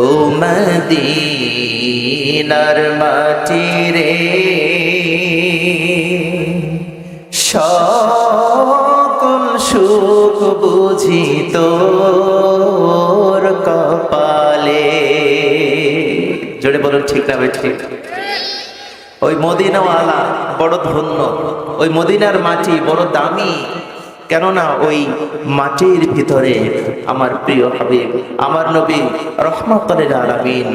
ও মদিনার মাটি রে, সকল সুখ বুঝি তোর কপালে। জোরে বলুন ঠিক না ঠিক? ওই মদিনাওয়ালা বড় ধন্য, ওই মদিনার মাটি বড় দামি। কেননা ওই মাটির ভিতরে আমার প্রিয় হাবিব, আমার নবী রহমাতুল আলামিন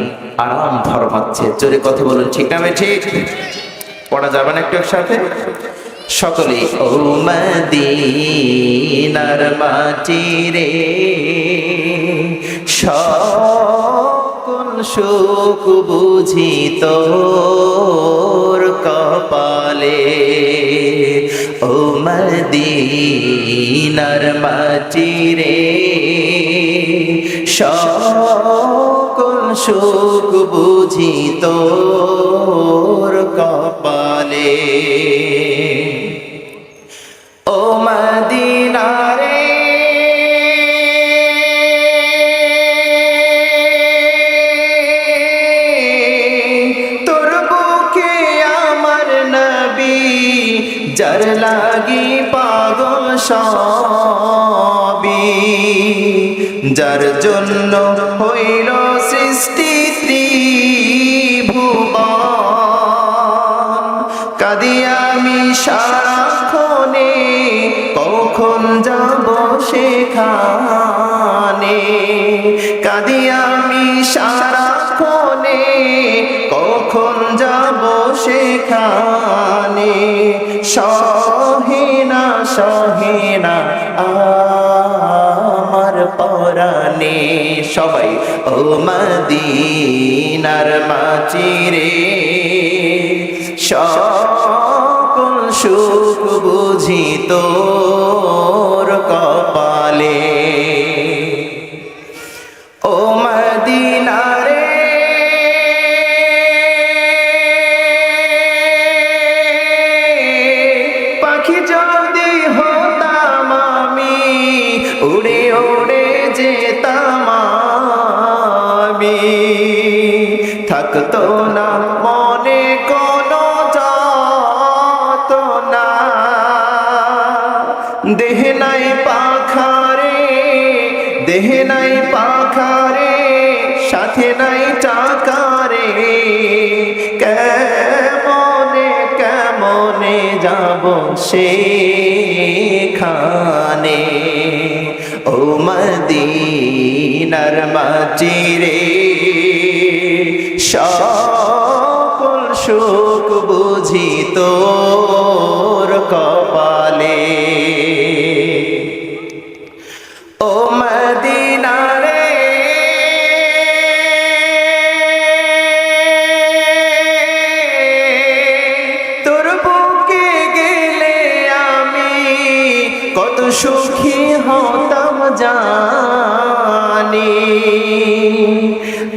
আরাম ফরমাচ্ছে। জোরে কথা বলুন ঠিক না ঠিক? পড়া যাবে না একটু একসাথে সকলেই? ও মদিনার মাটি রে, সকল সুখ বুঝি তোর কপালে। ও মদিনার মাটি রে, সকল সুখ বুঝি তোর কপালে। ও মদিনা রে, তোর বুকে আমার নবী, যার লাগি পাগল সবই, যার জন্য হইল সৃষ্টি ত্রিভুবন। কাঁদি আমি সারাক্ষণে, কখন যাব সেখানে। কাঁদি আমি সারাক্ষণে, কখন যাব সেখানে। সহিনা সহিনা আমার পরাণে। সবাই ও মদিনার মাটি রে, সকল সুখ বুঝি তোর কপালে। ও মদিনা রে, পাখি যদি হতাম আমি, উড়ে উড়ে যেতাম আমি। থাকতো না মনে কোনো যাতনা, দেহ নাই পাখারে, দেহ নাই পাখারে, সাথে নাই টাকারে। কেমনে কেমনে যাব সেখানে। ও মদিনার মাটি রে, সকল সুখ বুঝি তোর কপালে। ও মদিনা রে, তোর বুকে গেলে আমি কত সুখী হতাম জানি।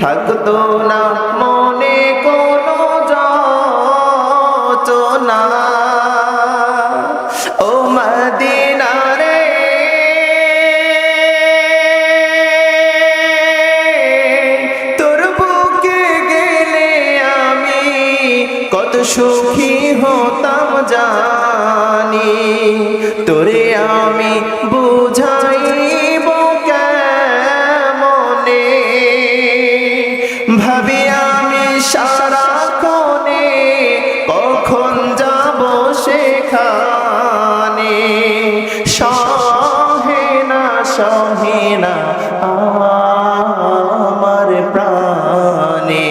থাকতো না মনে কোনো যাতনা। ও মদিনা রে, তোর বুকে গেলে আমি কত সুখী হতাম জানি। তোরে আমি বুঝাইব কেমনে, ভাবি আমি সারাক্ষণে, কখন যাব সেখানে। সহেনা সহেনা আমার প্রাণে।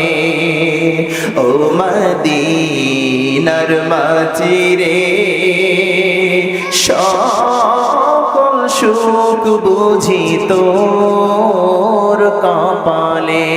ও মদিনার মাটি রে, সকল সুখ বুঝি তোর কপালে।